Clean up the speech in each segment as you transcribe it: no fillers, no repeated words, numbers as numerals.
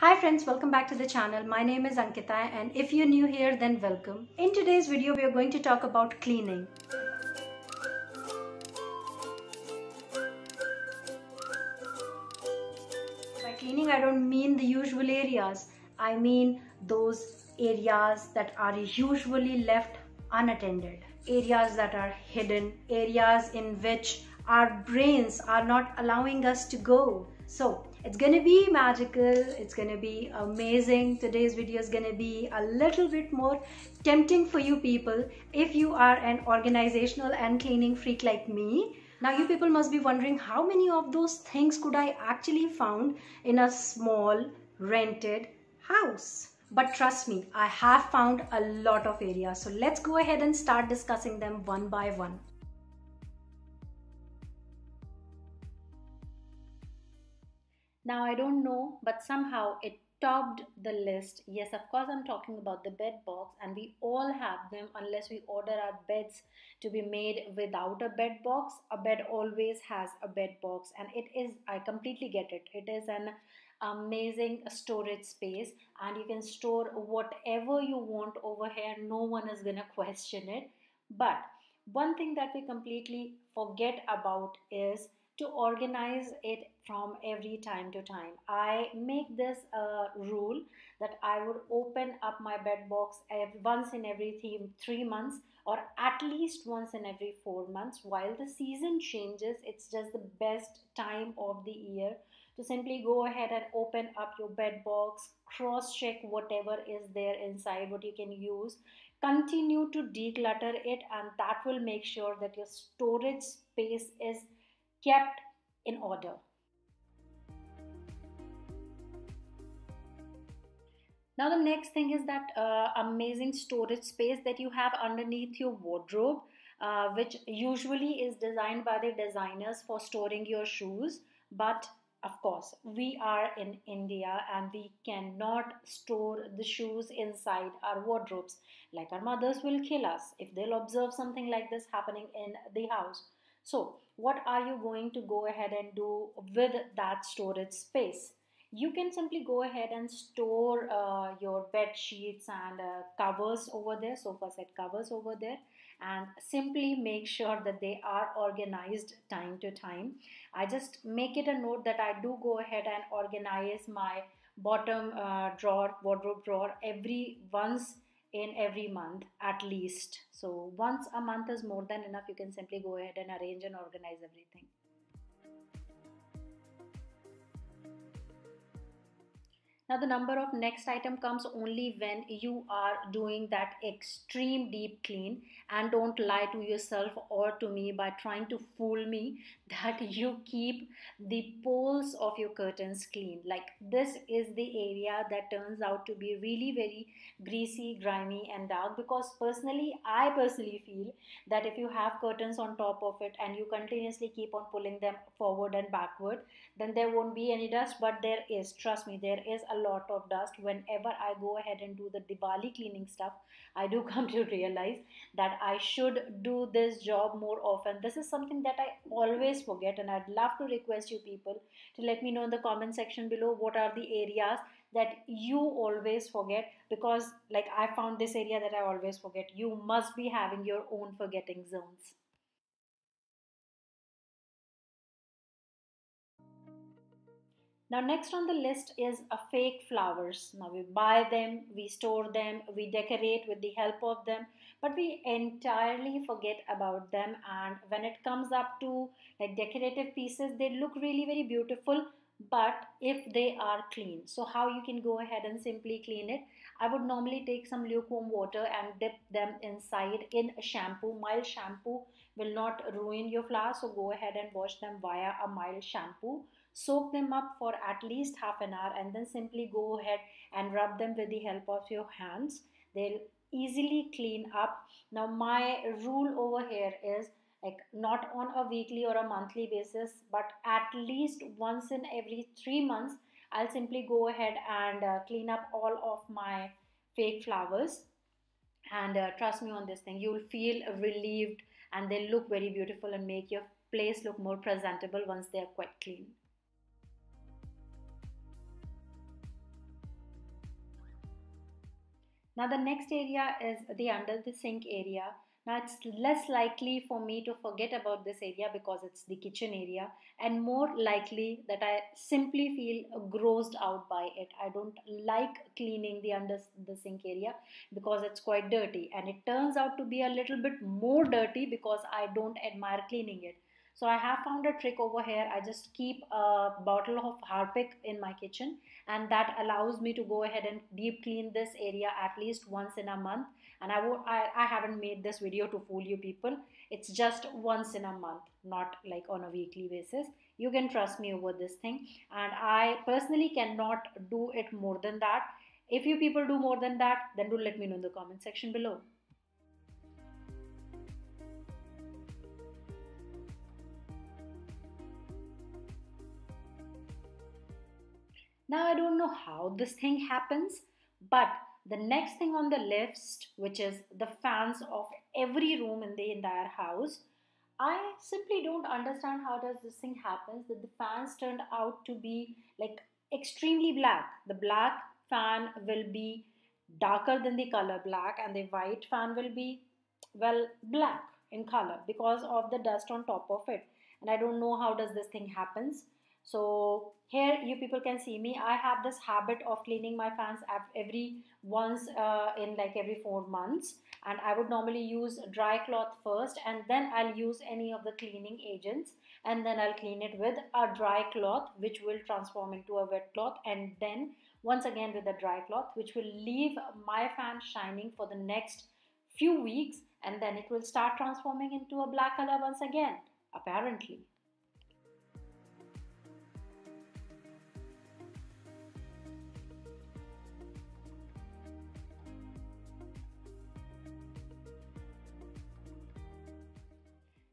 Hi friends, welcome back to the channel. My name is Ankita and if you're new here then welcome. In today's video we are going to talk about cleaning. By cleaning I don't mean the usual areas. I mean those areas that are usually left unattended. Areas that are hidden. Areas in which our brains are not allowing us to go. So it's gonna be magical, it's gonna be amazing. Today's video is gonna be a little bit more tempting for you people if you are an organizational and cleaning freak like me. Now you people must be wondering how many of those things could I actually found in a small rented house. But trust me, I have found a lot of areas. So let's go ahead and start discussing them one by one. Now I don't know, but somehow it topped the list. Yes, of course I'm talking about the bed box, and we all have them unless we order our beds to be made without a bed box. A bed always has a bed box, and it is, I completely get it. It is an amazing storage space, and you can store whatever you want over here. No one is gonna question it. But one thing that we completely forget about is to organize it from every time to time. I make this a rule that I would open up my bed box once in every 3 months, or at least once in every 4 months. While the season changes, it's just the best time of the year to simply go ahead and open up your bed box, cross check whatever is there inside, what you can use, continue to declutter it, and that will make sure that your storage space is kept in order. Now the next thing is that amazing storage space that you have underneath your wardrobe, which usually is designed by the designers for storing your shoes. But of course, we are in India and we cannot store the shoes inside our wardrobes. Like our mothers will kill us if they'll observe something like this happening in the house. So, what are you going to go ahead and do with that storage space? You can simply go ahead and store your bed sheets and covers over there, sofa set covers over there, and simply make sure that they are organized time to time. I just make it a note that I do go ahead and organize my bottom drawer, wardrobe drawer, every once in every month at least. So once a month is more than enough. You can simply go ahead and arrange and organize everything. Now the number of next item comes only when you are doing that extreme deep clean, and don't lie to yourself or to me by trying to fool me that you keep the poles of your curtains clean. Like, this is the area that turns out to be really very greasy, grimy and dark, because I personally feel that if you have curtains on top of it and you continuously keep on pulling them forward and backward, then there won't be any dust. But there is, trust me, there is a lot of dust. Whenever I go ahead and do the Diwali cleaning stuff, I do come to realize that I should do this job more often. This is something that I always forget, and I'd love to request you people to let me know in the comment section below what are the areas that you always forget, because like I found this area that I always forget. You must be having your own forgetting zones. Now, next on the list is a fake flowers. Now, we buy them, we store them, we decorate with the help of them, but we entirely forget about them. And when it comes up to like decorative pieces, they look really very beautiful, but if they are clean. So, how you can go ahead and simply clean it? I would normally take some lukewarm water and dip them inside in a shampoo. Mild shampoo will not ruin your flowers, so go ahead and wash them via a mild shampoo. Soak them up for at least half an hour, and then simply go ahead and rub them with the help of your hands. They'll easily clean up. Now my rule over here is like not on a weekly or a monthly basis, but at least once in every 3 months, I'll simply go ahead and clean up all of my fake flowers. And trust me on this thing, you'll feel relieved, and they look very beautiful and make your place look more presentable once they are quite clean. Now the next area is the under the sink area. Now it's less likely for me to forget about this area because it's the kitchen area, and more likely that I simply feel grossed out by it. I don't like cleaning the under the sink area because it's quite dirty, and it turns out to be a little bit more dirty because I don't admire cleaning it. So I have found a trick over here. I just keep a bottle of Harpic in my kitchen, and that allows me to go ahead and deep clean this area at least once in a month. And I haven't made this video to fool you people. It's just once in a month, not like on a weekly basis. You can trust me over this thing, and I personally cannot do it more than that. If you people do more than that, then do let me know in the comment section below. Now, I don't know how this thing happens, but the next thing on the list, which is the fans of every room in the entire house, I simply don't understand how does this thing happens that the fans turned out to be like extremely black. The black fan will be darker than the color black, and the white fan will be, well, black in color because of the dust on top of it. And I don't know how does this thing happens. So here you people can see me. I have this habit of cleaning my fans every once in like every 4 months, and I would normally use dry cloth first, and then I'll use any of the cleaning agents, and then I'll clean it with a dry cloth which will transform into a wet cloth, and then once again with a dry cloth which will leave my fan shining for the next few weeks, and then it will start transforming into a black color once again, apparently.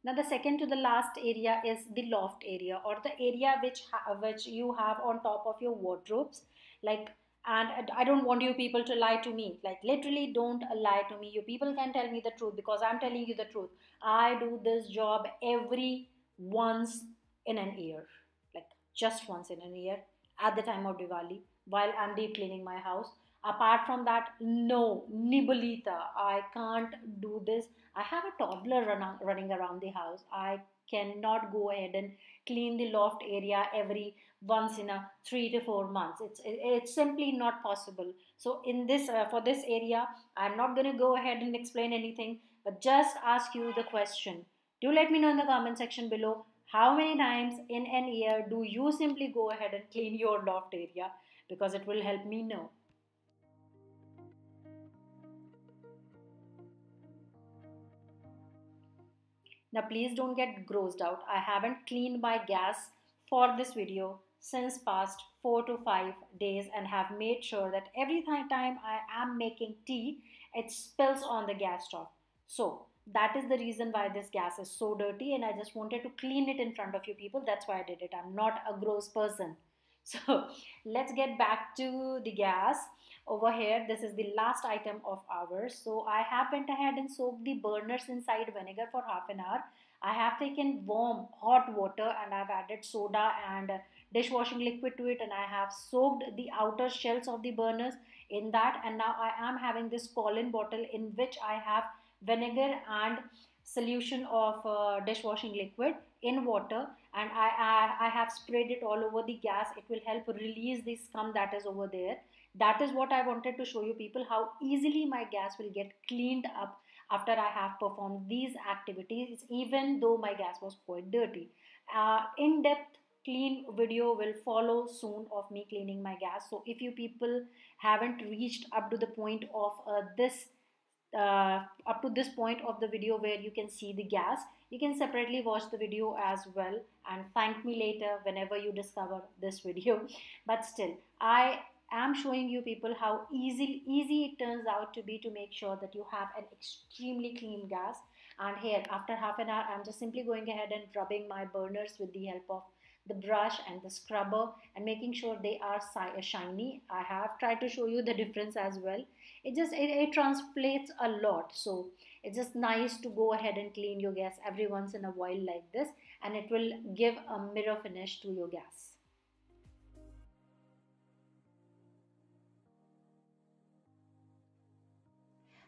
Now the second to the last area is the loft area, or the area which you have on top of your wardrobes. Like, and I don't want you people to lie to me. Like, literally don't lie to me. You people can tell me the truth because I'm telling you the truth. I do this job every once in an year, like just once in a year at the time of Diwali while I'm deep cleaning my house. Apart from that, no, Nibolita, I can't do this. I have a toddler running around the house. I cannot go ahead and clean the loft area every once in a 3 to 4 months. It's simply not possible. So in this for this area, I'm not going to go ahead and explain anything, but just ask you the question. Do let me know in the comment section below, how many times in an year do you simply go ahead and clean your loft area, because it will help me know. Now please don't get grossed out. I haven't cleaned my gas for this video since past 4 to 5 days, and have made sure that every time I am making tea, it spills on the gas stove. So that is the reason why this gas is so dirty, and I just wanted to clean it in front of you people. That's why I did it. I'm not a gross person. So let's get back to the gas. Over here, this is the last item of ours. So I have went ahead and soaked the burners inside vinegar for half an hour. I have taken warm hot water, and I've added soda and dishwashing liquid to it, and I have soaked the outer shells of the burners in that. And now I am having this Colin bottle in which I have vinegar and solution of dishwashing liquid in water, and I have sprayed it all over the gas. It will help release the scum that is over there. That is what I wanted to show you people, how easily my gas will get cleaned up after I have performed these activities, even though my gas was quite dirty. In-depth clean video will follow soon of me cleaning my gas. So if you people haven't reached up to the point of up to this point of the video where you can see the gas, you can separately watch the video as well and thank me later whenever you discover this video. But still, I am showing you people how easy it turns out to be to make sure that you have an extremely clean gas. And here, after half an hour, I'm just simply going ahead and rubbing my burners with the help of the brush and the scrubber, and making sure they are shiny. I have tried to show you the difference as well. It translates a lot. So it's just nice to go ahead and clean your gas every once in a while like this, and it will give a mirror finish to your gas.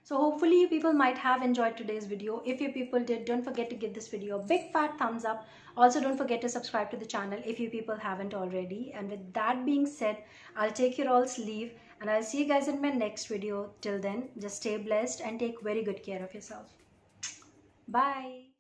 So hopefully you people might have enjoyed today's video. If you people did, don't forget to give this video a big fat thumbs up. Also, don't forget to subscribe to the channel if you people haven't already. And with that being said, I'll take your all's leave and I'll see you guys in my next video. Till then, just stay blessed and take very good care of yourself. Bye.